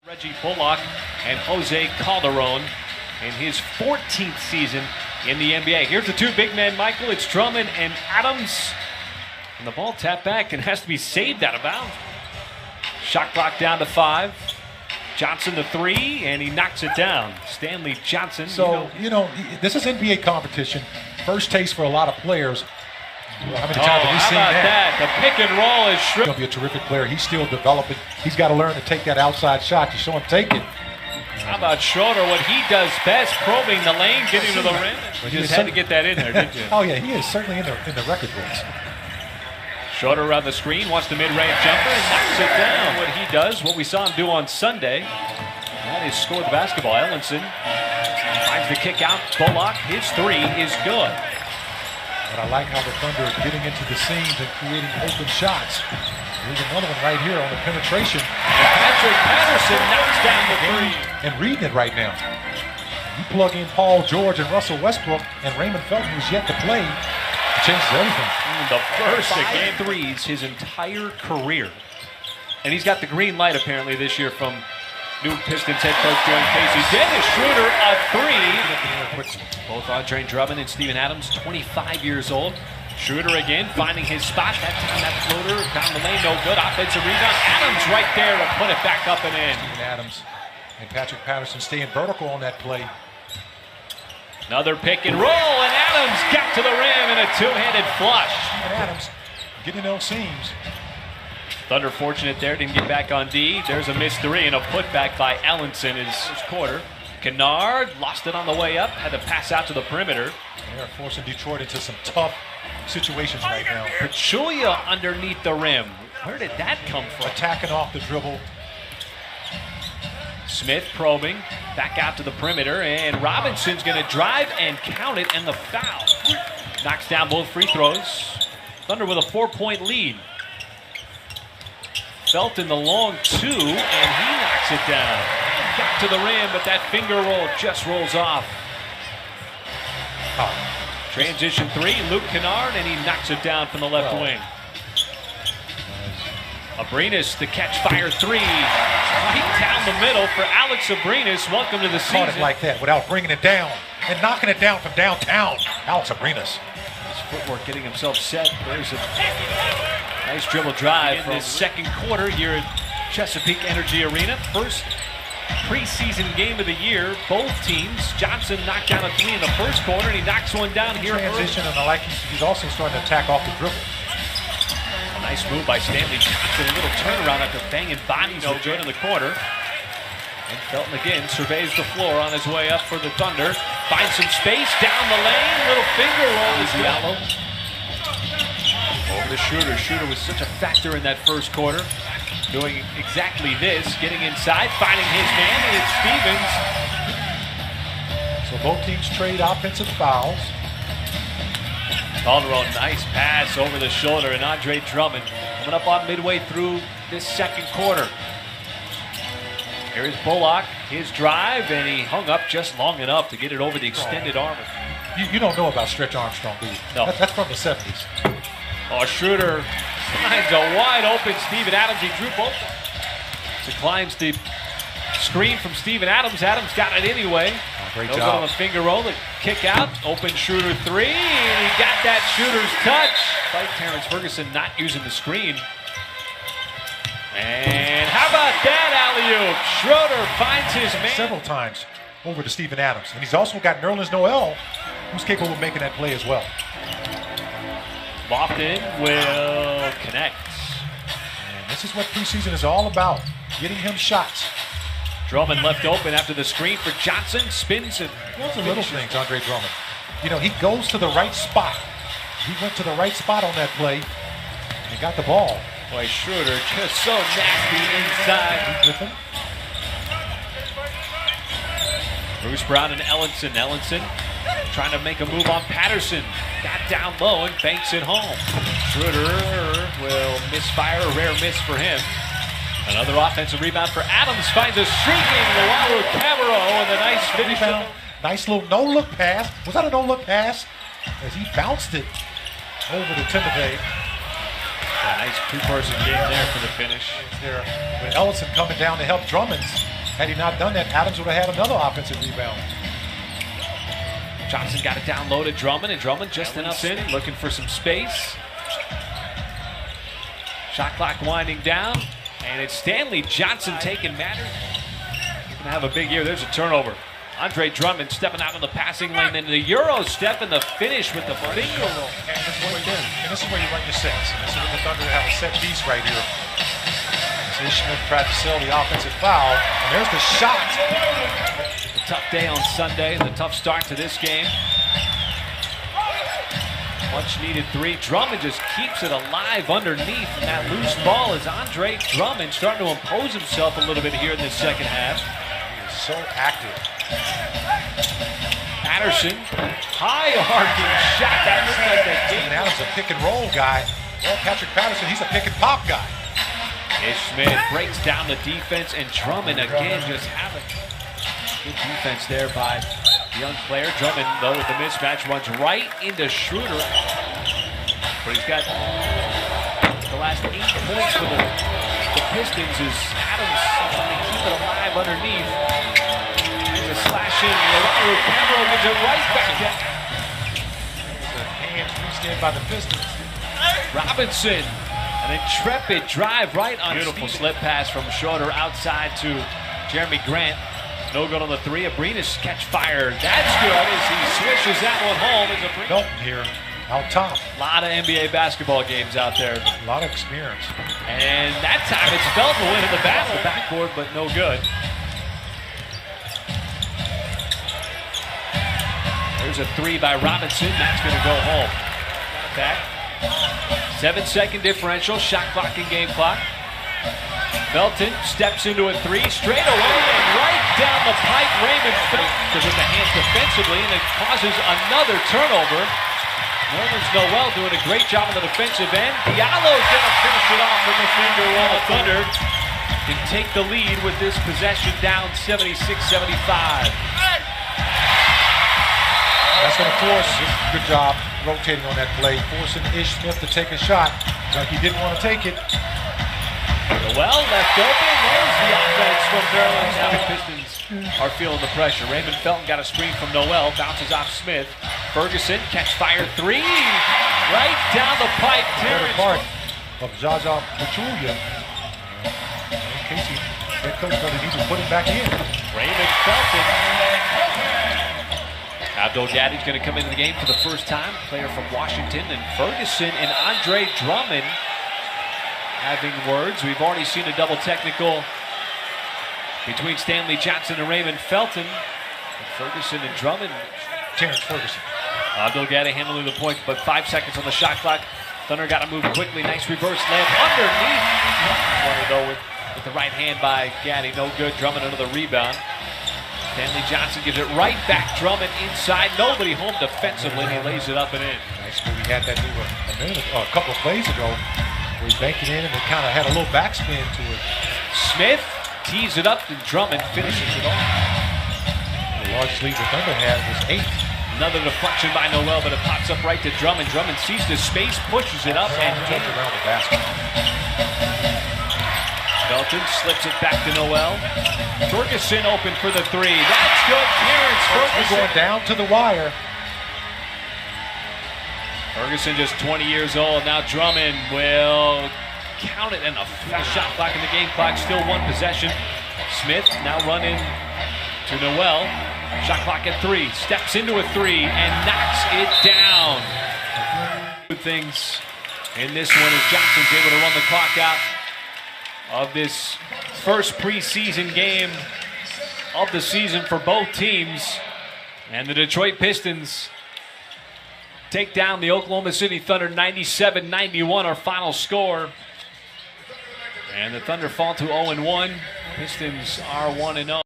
Reggie Bullock and Jose Calderon in his 14th season in the NBA. Here's the two big men, Michael. It's Drummond and Adams. And the ball tapped back and has to be saved out of bounds. Shot clock down to 5. Johnson the 3, and he knocks it down. Stanley Johnson. So, this is NBA competition. First taste for a lot of players. How many times have we seen that? The pick and roll is He's going to be a terrific player. He's still developing. He's got to learn to take that outside shot. You show him take it. How about Schroeder? What he does best, probing the lane, getting to the rim. You just had to get that in there, didn't you? Oh, yeah, he is certainly in the record books. Schroeder around the screen, wants the mid-range jumper, and knocks it down. What he does, what we saw him do on Sunday, that is score the basketball. Ellenson finds the kick out. Bullock, his 3 is good. But I like how the Thunder are getting into the seams and creating open shots. Here's another one right here on the penetration. Patrick Patterson knocks down the 3. And reading it right now. You plug in Paul George and Russell Westbrook and Raymond Felton, who's yet to play, it changes everything. The first of game 3s his entire career. And he's got the green light apparently this year from new Pistons head coach John Casey. Dennis Schroeder, a 3. Both Andre Drummond and Steven Adams, 25 years old. Schroeder again finding his spot. That time that floater down the lane, no good. Offensive rebound. Adams right there to put it back up and in. Steven Adams and Patrick Patterson staying vertical on that play. Another pick and roll, and Adams got to the rim in a two-handed flush. Steven Adams getting those seams. Thunder fortunate there, didn't get back on D. There's a missed 3 and a putback by Ellenson in his first quarter. Kennard lost it on the way up, had to pass out to the perimeter. They're forcing Detroit into some tough situations right now. Pachulia underneath the rim. Where did that come from? Attacking off the dribble. Smith probing, back out to the perimeter, and Robinson's going to drive and count it, and the foul. Knocks down both free throws. Thunder with a 4-point lead. Felton the long 2, and he knocks it down. Got to the rim, but that finger roll just rolls off. Transition 3, Luke Kennard, and he knocks it down from the left wing. Abrinas, the catch fire 3. Right down the middle for Alex Abrinas. Welcome to the season. Caught it like that without bringing it down and knocking it down from downtown. Alex Abrinas. His footwork getting himself set. There's a nice dribble drive in this second quarter here at Chesapeake Energy Arena. First preseason game of the year. Both teams. Johnson knocked down a 3 in the first quarter, and he knocks one down here. Transition, and I like he's also starting to attack off the dribble. A nice move by Stanley Johnson. A little turnaround after banging bodies no good in the corner. And Felton again surveys the floor on his way up for the Thunder. Finds some space down the lane. Little finger roll is Gallo. Over to Schroeder. Schroeder was such a factor in that first quarter. Doing exactly this. Getting inside. Finding his man. And it's Stevens. So both teams trade offensive fouls. Calderon, nice pass over the shoulder, and Andre Drummond coming up on midway through this second quarter. Here is Bullock, his drive, and he hung up just long enough to get it over the extended arm. You don't know about Stretch Armstrong, do you? No. That's from the 70s. Oh, Schroeder finds a wide open Steven Adams. He drew both. Declines the screen from Steven Adams. Adams got it anyway. Great Goes job. on the finger roll, the kick out, open Schroeder 3, and he got that shooter's touch. Despite Terrence Ferguson not using the screen. And how about that alley-oop? Schroeder finds his man. Several times over to Steven Adams. And he's also got Nerlens Noel, who's capable of making that play as well. Lofton will connect. And this is what preseason is all about, getting him shots. Drummond left open after the screen for Johnson, spins and Those are little things, Andre Drummond. He goes to the right spot. He went to the right spot on that play and got the ball. Boy, Schroeder just so nasty inside. With him. Bruce Brown and Ellenson. Ellenson trying to make a move on Patterson. Got down low and banks it home. Schroeder will misfire, a rare miss for him. Another offensive rebound for Adams. Finds a streaking Luau Cabarro and a nice finish. Nice little no-look pass. Was that a no-look pass? As he bounced it over to Timothy. A nice two-person game there for the finish. There, with Ellison coming down to help Drummond. Had he not done that, Adams would have had another offensive rebound. Johnson got it down low to Drummond, and Drummond just enough in, looking for some space. Shot clock winding down, and it's Stanley Johnson taking matters. He's gonna have a big year. There's a turnover. Andre Drummond stepping out on the passing lane, then the Euro step and the finish with the finger roll. And this is where you run your sets. And this is where the Thunder have a set piece right here. As Smith tried to sell the offensive foul, and there's the shot. A tough day on Sunday, and a tough start to this game. Much needed three. Drummond just keeps it alive underneath, and that loose ball is Andre Drummond starting to impose himself a little bit here in this second half. He is so active. Patterson, high arcing shot. That looks like a game. Adams, a pick and roll guy. Well, Patrick Patterson, he's a pick and pop guy. Ish Smith breaks down the defense, and Drummond again just having good defense there by the young player. Drummond, though, with the mismatch, runs right into Schroeder. But he's got the last 8 points for the Pistons as Adams trying to keep it alive underneath. There's a slash in. Camero gives it right back down. There's a hand pre-stand by the Pistons. Robinson. An intrepid drive right on beautiful slip pass from Schroeder outside to Jeremy Grant. No good on the three. Abrinas catch fire. That's good as he swishes that one home. As Abrinas. Felton here, out top. A lot of NBA basketball games out there. A lot of experience. And that time it's Felton winning the battle. Backboard, but no good. There's a three by Robinson. That's going to go home. Got it back. 7-second differential, shot clock and game clock. Felton steps into a three straight away and right down the pipe. Raymond Felton with the hands defensively, and it causes another turnover. Nerlens Noel doing a great job on the defensive end. Diallo's gonna finish it off with the finger roll. Thunder can take the lead with this possession down 76-75. That's going to force, good job rotating on that play, forcing Ish Smith to take a shot like he didn't want to take it. Noel left open. There's the offense from Nerlens. Now the Pistons are feeling the pressure. Raymond Felton got a screen from Noel, bounces off Smith. Ferguson catch fire three, right down the pipe. Third part of Zaza Pachulia. In case head coach doesn't need to put him back in. Raymond Felton. Abdul Gaddy's going to come into the game for the first time. Player from Washington, and Ferguson and Andre Drummond having words. We've already seen a double technical between Stanley Johnson and Raymond Felton. And Ferguson and Drummond. Terrence Ferguson. Abdul Gaddy handling the point, but 5 seconds on the shot clock. Thunder got to move quickly. Nice reverse layup underneath. Wanted though with the right hand by Gaddy. No good. Drummond another rebound. Stanley Johnson gives it right back. Drummond inside. Nobody home defensively. He lays it up and in. Nice move. He had that move a couple of plays ago where he banked it in and it kind of had a little backspin to it. Smith tees it up and Drummond finishes it off. The largest lead the Thunder had was 8. Another deflection by Noel, but it pops up right to Drummond. Drummond sees the space, pushes it up, and gets around the basket. Felton slips it back to Noel. Ferguson open for the three. That's good. Terrence Ferguson going down to the wire. Ferguson just 20 years old. Now Drummond will count it, and a full shot clock in the game clock. Still one possession. Smith now running to Noel. Shot clock at 3. Steps into a 3 and knocks it down. Good things in this one as Johnson's able to run the clock out of this first preseason game of the season for both teams. And the Detroit Pistons take down the Oklahoma City Thunder 97-91, our final score. And the Thunder fall to 0-1. Pistons are 1-0.